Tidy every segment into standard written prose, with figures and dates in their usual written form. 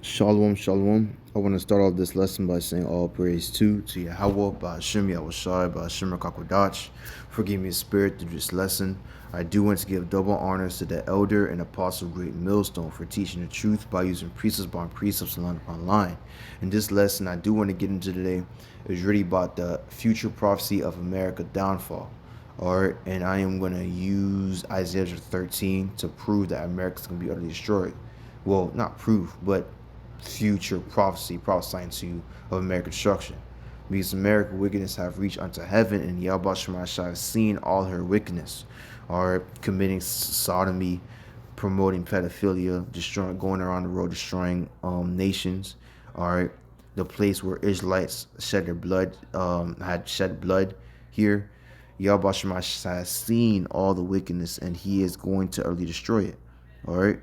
Shalom, shalom. I want to start off this lesson by saying all praise to YAHAWAH, BAHASHAM, YAHAWASHI, BAHASHAM, QADASH for giving me a spirit through this lesson. I do want to give double honors to the elder and apostle GREATMILLSTONE for teaching the truth by using precepts upon precepts, line upon line. In this lesson I do want to get into today is really about the future prophecy of America's downfall. Alright, and I am going to use Isaiah 13 to prove that America's going to be utterly destroyed. Well, not proof, but future prophecy prophesying to of American destruction. Because American wickedness have reached unto heaven, and YAHAWASHI have seen all her wickedness, are committing sodomy, promoting pedophilia, destroying, going around the road destroying nations. Alright, the place where Israelites shed their blood, had shed blood here. YAHAWASHI has seen all the wickedness, and he is going to utterly destroy it. Alright,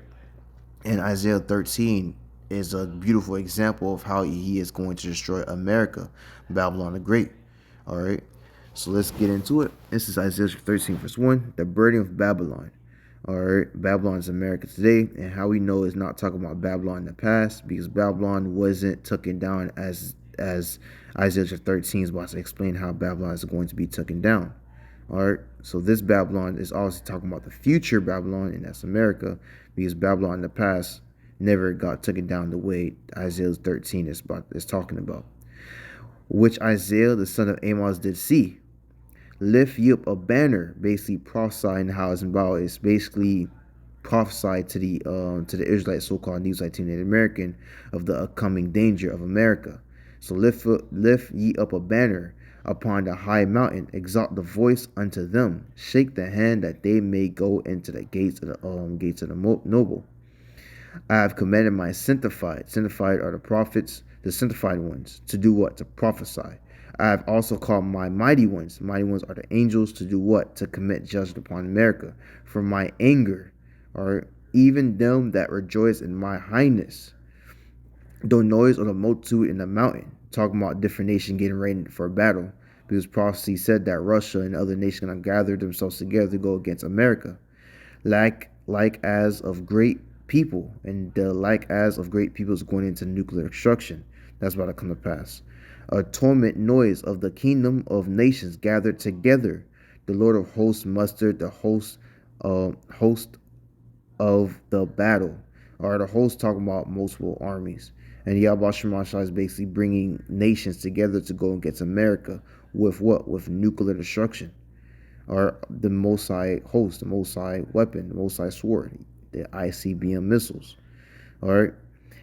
and Isaiah 13 is a beautiful example of how he is going to destroy America, Babylon the Great. All right, so let's get into it. This is Isaiah 13 verse 1, the burden of Babylon. All right, Babylon is America today, and how we know is not talking about Babylon in the past, because Babylon wasn't taken down as Isaiah 13 is about to explain how Babylon is going to be taken down. All right, so this Babylon is also talking about the future Babylon, and that's America, because Babylon in the past never got taken down the way Isaiah 13 is talking about, which Isaiah the son of Amos did see. Lift ye up a banner, basically prophesying how it's about. It's basically prophesied to the Israelite, so-called Negroite Native American, of the upcoming danger of America. So lift ye up a banner upon the high mountain, exalt the voice unto them, shake the hand that they may go into the gates of the noble. I have commanded my sanctified are the prophets, the sanctified ones, to do what? To prophesy. I have also called my mighty ones are the angels, to do what? To commit judgment upon America. For my anger, or even them that rejoice in my highness. The noise of the multitude in the mountain, talking about different nations getting ready for battle, because prophecy said that Russia and other nations are going to gather themselves together to go against America. Like as of great people, and the like as of great people is going into nuclear destruction. That's about to come to pass. A torment noise of the kingdom of nations gathered together. The Lord of hosts mustered the host of the battle, or the host talking about multiple armies. And YAHAWASHI is basically bringing nations together to go against America with what? With nuclear destruction, or the Most High host, the Most High weapon, the Most High sword, the ICBM missiles. All right,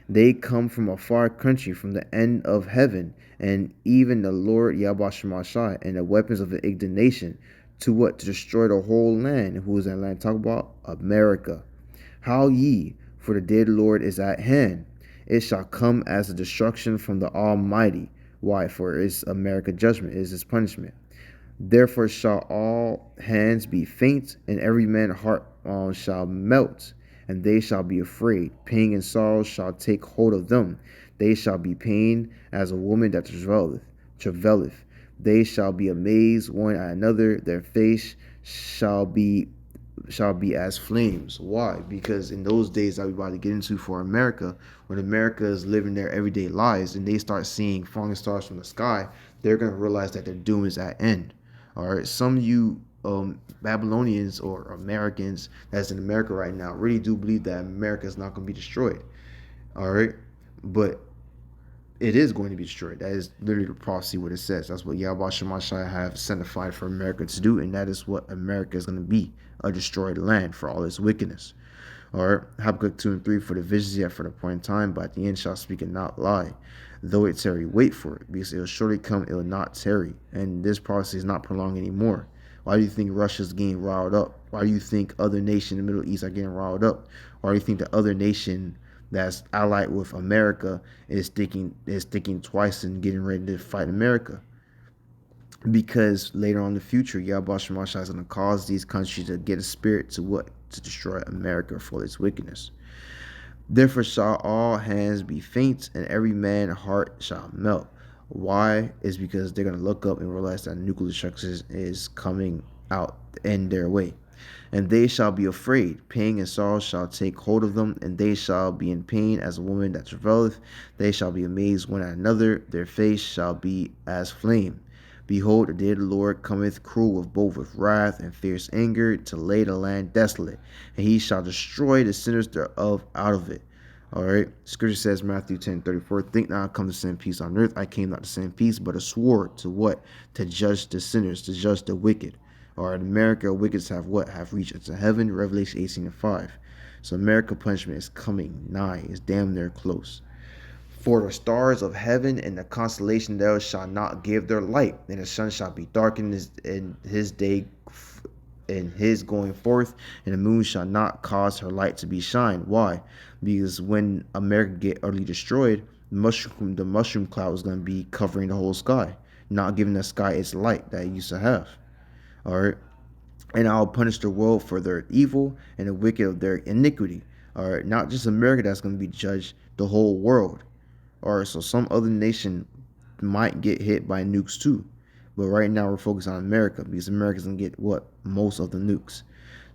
they come from a far country, from the end of heaven, and even the Lord YAHAWASHI and the weapons of the indignation, to what? To destroy the whole land. Who is that land? Talk about America. How ye, for the day of the Lord is at hand. It shall come as a destruction from the Almighty. Why? For it is America judgment, it is his punishment. Therefore shall all hands be faint, and every man's heart shall melt, and they shall be afraid. Pain and sorrow shall take hold of them. They shall be pained as a woman that travaileth. They shall be amazed one at another. Their face shall be as flames. Why? Because in those days that we're about to get into for America, when America is living their everyday lives and they start seeing falling stars from the sky, they're going to realize that their doom is at end. All right, some of you Babylonians or Americans that's in America right now really do believe that America is not going to be destroyed. All right, but it is going to be destroyed. That is literally the prophecy, what it says. That's what YAHAWASHI have sanctified for America to do, and that is what America is going to be, a destroyed land for all its wickedness. All right, Habakkuk 2 and 3, for the visions yet for the point in time, but at the end shall speak and not lie. Though it tarry, wait for it, because it will surely come, it will not tarry. And this prophecy is not prolonged anymore. Why do you think Russia's getting riled up? Why do you think other nations in the Middle East are getting riled up? Why do you think the other nation that's allied with America is thinking twice and getting ready to fight America? Because later on in the future, YAHAWASHI is going to cause these countries to get a spirit to what? To destroy America for its wickedness. Therefore shall all hands be faint, and every man's heart shall melt. Why? Is because they're going to look up and realize that nuclear destruction is coming out in their way. And they shall be afraid. Pain and sorrow shall take hold of them, and they shall be in pain as a woman that travaileth. They shall be amazed one at another. Their face shall be as flame. Behold, the day of the Lord cometh cruel with wrath and fierce anger, to lay the land desolate, and he shall destroy the sinners thereof out of it. All right. Scripture says, Matthew 10:34, think not I come to send peace on earth. I came not to send peace, but a sword. To what? To judge the sinners, to judge the wicked. Or in America, wicked have what? Have reached unto heaven. Revelation 18:5. So America punishment is coming nigh. It's damn near close. For the stars of heaven and the constellation thereof shall not give their light, and the sun shall be darkened in his day, in his going forth, and the moon shall not cause her light to be shine. Why? Because when America get utterly destroyed, the mushroom cloud is going to be covering the whole sky, not giving the sky its light that it used to have. All right. And I'll punish the world for their evil and the wicked of their iniquity. All right. Not just America that's going to be judged, the whole world. All right. So some other nation might get hit by nukes too. But right now we're focused on America, because America's going to get what? Most of the nukes.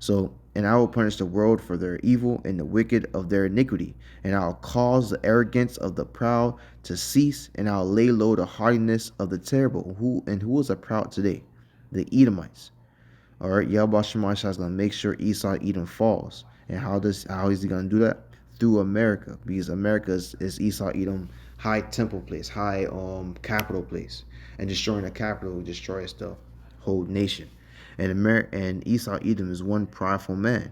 So, and I will punish the world for their evil and the wicked of their iniquity. And I'll cause the arrogance of the proud to cease, and I'll lay low the haughtiness of the terrible. Who is a proud today? The Edomites. All right, Yahweh Shemashah is going to make sure Esau Edom falls. And how is he going to do that? Through America, because America is Esau Edom high temple place, high capital place, and destroying the capital destroys the whole nation. And Esau Edom is one prideful man,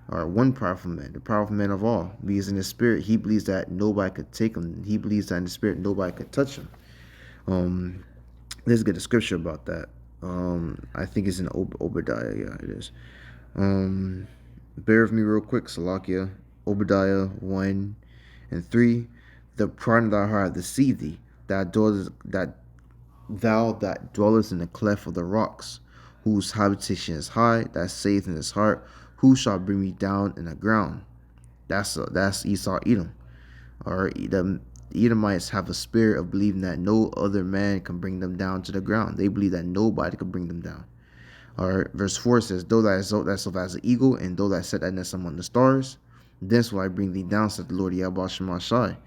or one powerful man, the powerful man of all, because in the spirit he believes that nobody could take him. He believes that in the spirit nobody could touch him. Let's get a scripture about that. I think it's in Obadiah. Yeah, it is. Bear with me real quick, Salakia. Obadiah 1:3. The pride of thy heart deceive thee, that thou that dwellest in the cleft of the rocks, whose habitation is high, that saith in his heart, who shall bring me down in the ground? That's Esau Edom. Or the Edomites have a spirit of believing that no other man can bring them down to the ground. They believe that nobody can bring them down. All right, verse 4 says, though thou exalt thyself as an eagle, and though thou set thy nest among the stars, thence will I bring thee down, said the Lord Yahweh Shemashah.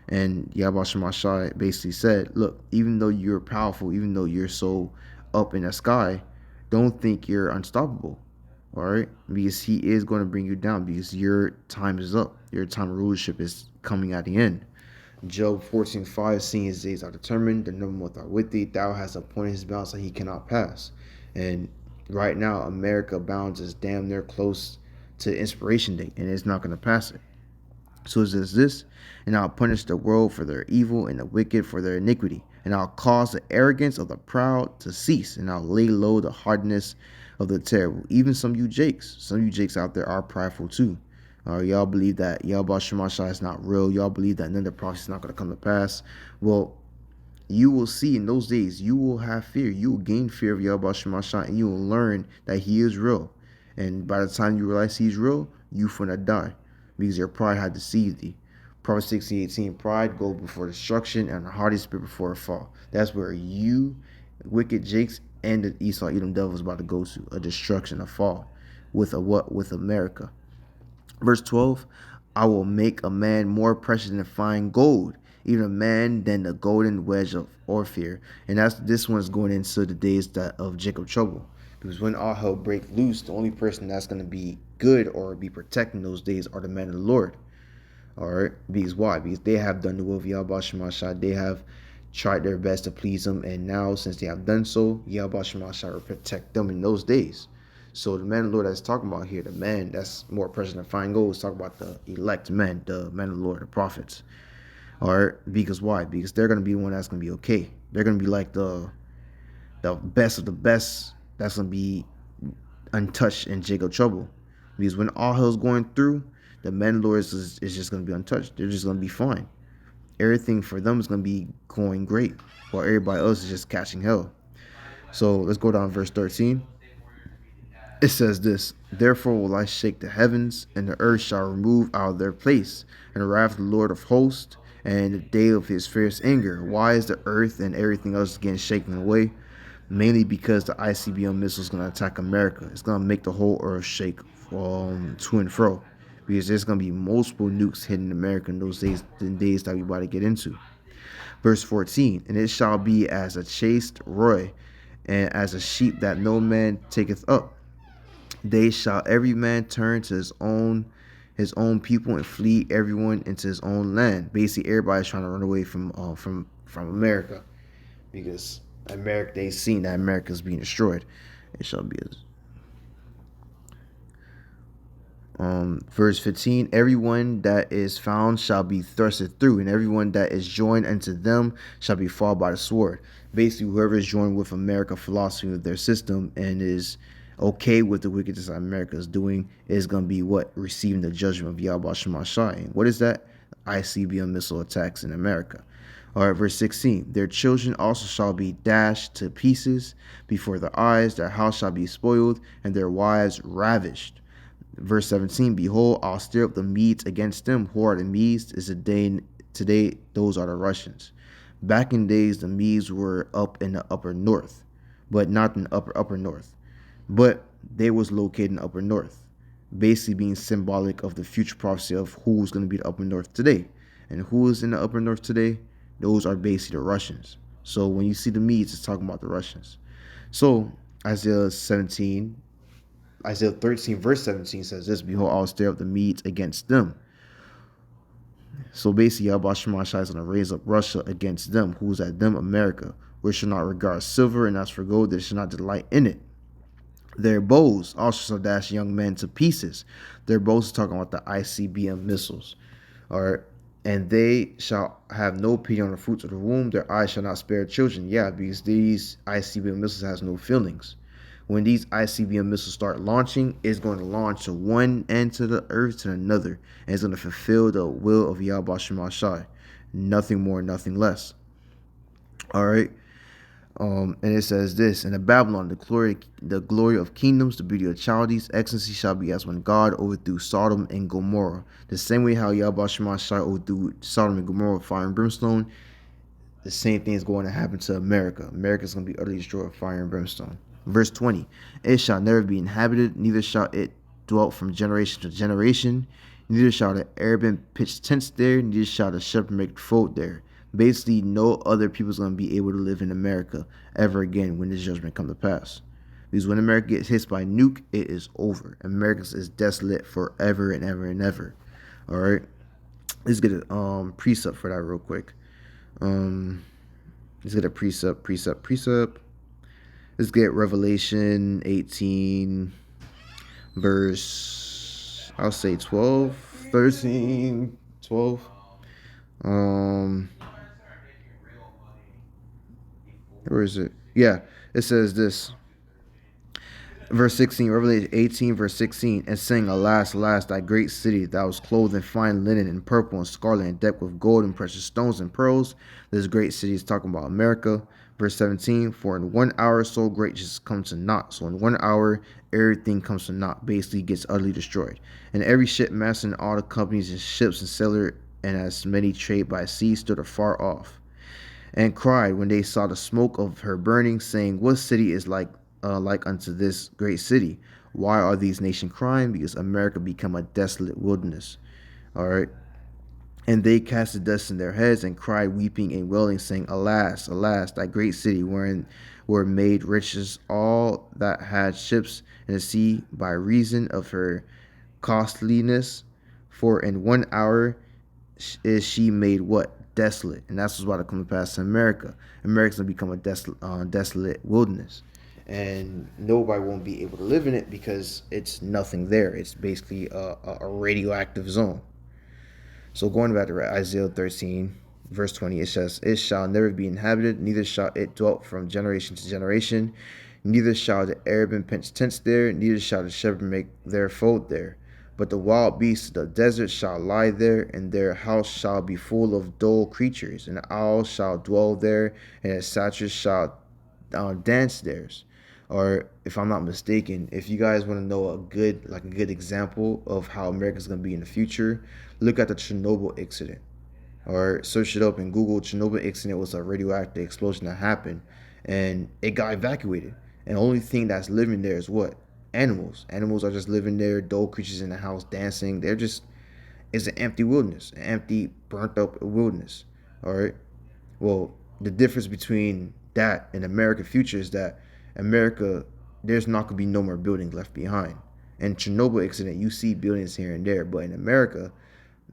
And Yahweh Shemashah basically said, look, even though you're powerful, even though you're so up in the sky, don't think you're unstoppable. All right, because he is going to bring you down, because your time is up. Your time of rulership is coming at the end. Job 14:5, seeing his days are determined, the number are with thee, thou hast appointed his bounds that he cannot pass. And right now, America bounds is damn near close to inspiration date, and it's not going to pass it. So it says this, and I'll punish the world for their evil and the wicked for their iniquity, and I'll cause the arrogance of the proud to cease, and I'll lay low the hardness of the terrible. Even some of you jakes out there are prideful too. Y'all believe that Yahweh Shemashah is not real. Y'all believe that none of the prophecy is not going to come to pass. Well, you will see in those days, you will have fear. You will gain fear of Yahweh Shemashah, and you will learn that he is real. And by the time you realize he's real, you finna die, because your pride had deceived thee. Proverbs 16:18, pride go before destruction, and a haughty spirit before a fall. That's where you, wicked jakes, and the Esau Edom devil is about to go to, a destruction, a fall. With a what? With America. Verse 12, I will make a man more precious than fine gold, even a man than the golden wedge of Ophir. And this one's going into the days of Jacob trouble. Because when all hell break loose, the only person that's going to be good or be protecting those days are the men of the Lord. All right. Because why? Because they have done the will of Yahweh Shemashah. They have tried their best to please him. And now, since they have done so, Yahweh Shemashah will protect them in those days. So the man of the Lord that's talking about here, the man that's more precious than fine gold, is talking about the elect men, the men of the Lord, the prophets. All right. Because why? Because they're going to be the one that's going to be okay. They're going to be like the best of the best that's going to be untouched in Jacob trouble. Because when all hell's going through, the men of the Lord is just going to be untouched. They're just going to be fine. Everything for them is going to be going great, while everybody else is just catching hell. So let's go down to verse 13. It says this, therefore will I shake the heavens, and the earth shall remove out of their place, and the wrath of the Lord of hosts, and the day of his fierce anger. Why is the earth and everything else getting shaken away? mainly because the ICBM missile is going to attack America. It's going to make the whole earth shake to and fro, because there's going to be multiple nukes hitting America in those days, that we about to get into. Verse 14, and it shall be as a chaste roy, and as a sheep that no man taketh up. They shall every man turn to his own people, and flee everyone into his own land. Basically, everybody's trying to run away from America, because America, they seen that America is being destroyed. It shall be as verse 15, everyone that is found shall be thrusted through, and everyone that is joined unto them shall be fought by the sword. Basically, whoever is joined with America philosophy, with their system, and is okay with the wickedness that America is doing, is going to be what? Receiving the judgment of YAHAWASHI. What is that? ICBM missile attacks in America. All right, verse 16, their children also shall be dashed to pieces before their eyes, their house shall be spoiled, and their wives ravished. Verse 17, behold, I'll stir up the Medes against them. Who are the Medes? Is a day today, those are the Russians. Back in days, the Medes were up in the upper north, but not in the upper north. But they was located in the upper north, basically being symbolic of the future prophecy of who's going to be the upper north today. And who is in the upper north today? Those are basically the Russians. So when you see the Medes, it's talking about the Russians. So Isaiah 13, verse 17 says this, behold, I'll stir up the Medes against them. So basically, YAHAWASHI is going to raise up Russia against them. Who's at them? America, which shall not regard silver, and as for gold, they shall not delight in it. Their bows also shall dash young men to pieces. Their bows is talking about the ICBM missiles. All right. And they shall have no pity on the fruits of the womb. Their eyes shall not spare children. Yeah, because these ICBM missiles has no feelings. When these ICBM missiles start launching, it's going to launch to one end to the earth to another. And it's going to fulfill the will of YAHAWASHI. Nothing more, nothing less. All right. And it says this, in the Babylon, the glory of kingdoms, the beauty of Chaldees, excellency shall be as when God overthrew Sodom and Gomorrah. The same way how YAHAWASHI overthrew Sodom and Gomorrah with fire and brimstone, the same thing is going to happen to America. America is going to be utterly destroyed with fire and brimstone. Verse 20, it shall never be inhabited, neither shall it dwell from generation to generation. Neither shall the Arab pitch tents there, neither shall the shepherd make fold there. Basically, no other people is going to be able to live in America ever again when this judgment come to pass. Because when America gets hit by nuke, it is over. America is desolate forever and ever and ever. All right, let's get a precept for that real quick. Let's get a precept. Let's get Revelation 18, verse, I'll say 12, 13, 12. Where is it? Yeah, it says this. Verse 16, Revelation 18, verse 16, and saying, alas, alas, thy great city, thou was clothed in fine linen and purple and scarlet and decked with gold and precious stones and pearls. This great city is talking about America. Verse 17, for in 1 hour so great just comes to naught. So in 1 hour, everything comes to naught, basically gets utterly destroyed. And every shipmaster and all the companies and ships and sailor and as many trade by sea stood afar off, and cried when they saw the smoke of her burning, saying, what city is like unto this great city? Why are these nations crying? Because America become a desolate wilderness. All right. And they cast the dust in their heads and cried, weeping and wailing, saying, alas, alas, that great city wherein were made riches all that had ships in the sea by reason of her costliness. For in 1 hour is she made what? Desolate. And that's what's about to come to pass in America. America's going to become a desolate wilderness. And nobody won't be able to live in it because it's nothing there. It's basically a radioactive zone. So going back to Isaiah 13, verse 20, it says, it shall never be inhabited, neither shall it dwell from generation to generation. Neither shall the Arab pitch tents there, neither shall the shepherd make their fold there. But the wild beasts of the desert shall lie there, and their house shall be full of dull creatures. And the owl shall dwell there, and the satyrs shall dance there. Or if I'm not mistaken, if you guys want to know a good example of how America's going to be in the future, look at the Chernobyl incident, or search it up in Google. Chernobyl incident was a radioactive explosion that happened, and it got evacuated. And the only thing that's living there is what? Animals. Animals are just living there, dull creatures in the house dancing. They're just, it's an empty wilderness, an empty, burnt up wilderness. All right. Well, the difference between that and American future is that America, there's not gonna be no more buildings left behind. And Chernobyl incident, you see buildings here and there, but in America,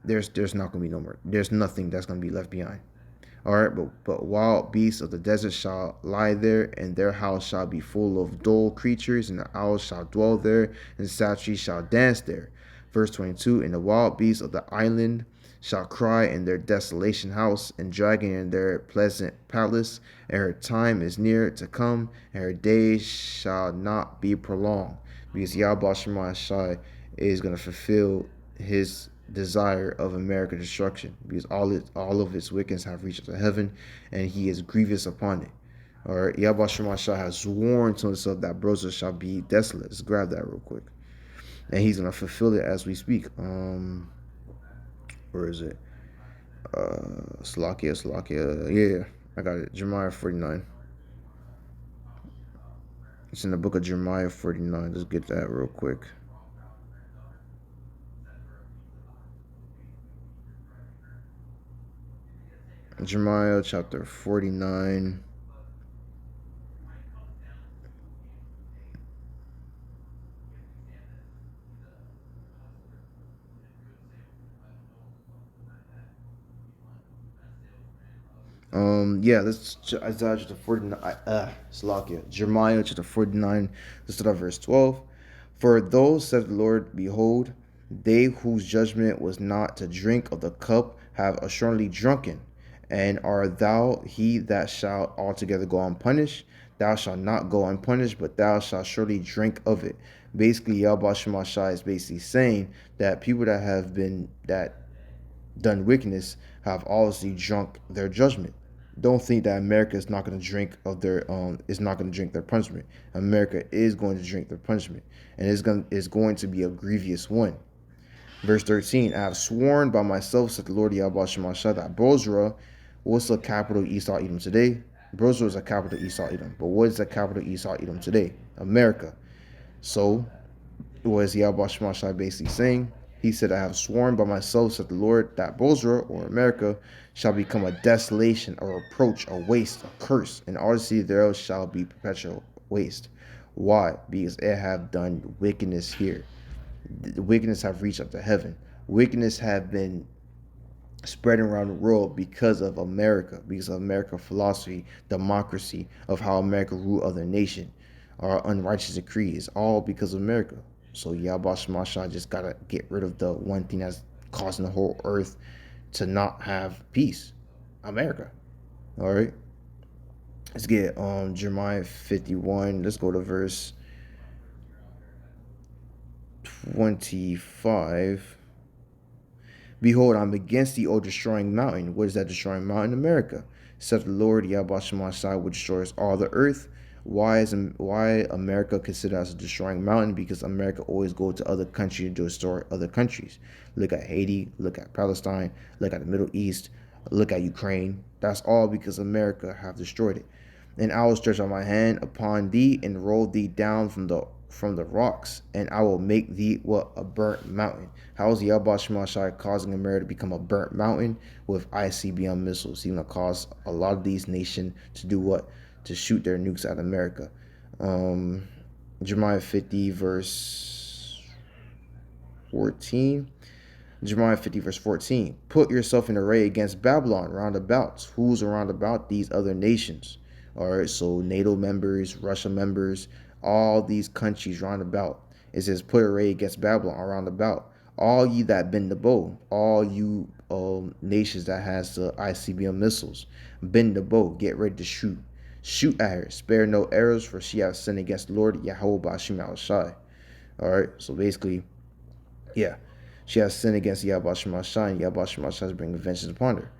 there's not gonna be no more. There's nothing that's gonna be left behind. All right, but wild beasts of the desert shall lie there, and their house shall be full of dull creatures, and the owls shall dwell there, and statues shall dance there. Verse 22, and the wild beasts of the island shall cry in their desolation house, and dragon in their pleasant palace, and her time is near to come, and her days shall not be prolonged, because Yahweh Shai is going to fulfill his desire of American destruction, because all of its wickedness have reached to heaven, and he is grievous upon it. All right, Yahweh Shai has sworn to himself that Brosa shall be desolate. Let's grab that real quick, and he's gonna fulfill it as we speak. Where is it? Salakia. Yeah, I got it. Jeremiah 49. It's in the book of Jeremiah 49. Let's get that real quick. Jeremiah chapter 49. Yeah, let's Isaiah chapter 49. Salakia. Jeremiah chapter 49. Let's start at verse 12. For those, said the Lord, behold, they whose judgment was not to drink of the cup have assuredly drunken. And art thou he that shall altogether go unpunished? Thou shalt not go unpunished, but thou shalt surely drink of it. Basically, Yahweh Shemashai is basically saying that people that have been that done wickedness have obviously drunk their judgment. Don't think that America is not going to drink of their is not going to drink their punishment. America is going to drink their punishment, and is going to be a grievous one. Verse 13, I have sworn by myself, said the Lord Yahweh Shemashah, that Bozrah, what's the capital of Esau Edom today? Bozrah is a capital of Esau Edom. But what is the capital of Esau Edom today? America. So, what is Yahweh Shemashah basically saying? He said, I have sworn by myself, said the Lord, that Bozrah, or America, shall become a desolation, a reproach, a waste, a curse, and all the city thereof shall be perpetual waste. Why? Because it have done wickedness here. The wickedness have reached up to heaven. Wickedness have been spreading around the world because of America, because of American philosophy, democracy, of how America rule other nation, our unrighteous decrees, all because of America. So Yahweh Shemashah just gotta get rid of the one thing that's causing the whole earth to not have peace. America. All right. Let's get Jeremiah 51. Let's go to verse 25. Behold, I'm against thee, O destroying mountain. What is that destroying mountain? America. Said the Lord, Yahweh Shemashah, which destroys all the earth. Why America considered as a destroying mountain? Because America always go to other countries to destroy other countries. Look at Haiti, look at Palestine, look at the Middle East, look at Ukraine. That's all because America have destroyed it. And I will stretch out my hand upon thee and roll thee down from the rocks, and I will make thee what? A burnt mountain. How is Yahweh Shemashai causing America to become a burnt mountain? With ICBM missiles. He's going to cause a lot of these nations to do what? To shoot their nukes at America. Jeremiah 50 verse 14. Jeremiah 50 verse 14. Put yourself in array against Babylon round about. Who's around about? These other nations. All right, so NATO members, Russia members, all these countries round about. It says, put array against Babylon around about. All ye that bend the bow, all you nations that has the ICBM missiles, bend the bow, get ready to shoot. Shoot at her, spare no arrows, for she hath sinned against the Lord, Yahweh Bashim al-Shai. All right, so basically, yeah, she has sinned against Yahweh Shemashah, and Yahweh Shemashah is bringing vengeance upon her.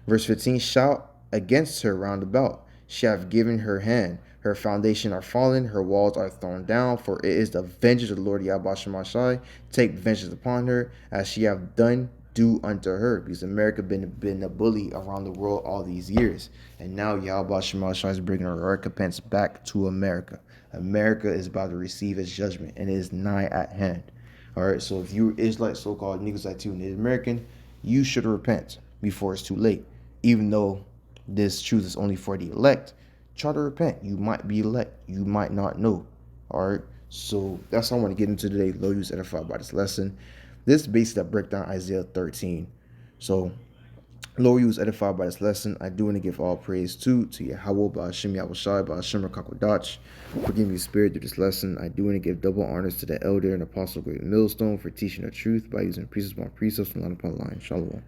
Verse 15, shout against her round about. She hath given her hand. Her foundation are fallen, her walls are thrown down, for it is the vengeance of the Lord Yahweh Shemashai. Take vengeance upon her, as she hath done do unto her, because America been a bully around the world all these years, and now YAHAWASHI is bringing a recompense back to America. America is about to receive its judgment, and it is nigh at hand. All right, so if you Israelite, so-called niggas like you, Native American, you should repent before it's too late. Even though this truth is only for the elect, try to repent. You might be elect. You might not know. All right, so that's all I want to get into today. Lord, you was edified by this lesson. This basically break down Isaiah 13. So, Lord, you was edified by this lesson. I do want to give all praise to Yahawah, BAHASHAM, YAHAWASHI, BAHASHAM, QADASH. Forgive me, Spirit, through this lesson. I do want to give double honors to the elder and apostle Great Millstone for teaching the truth by using precepts upon precepts and line upon line. Shalom.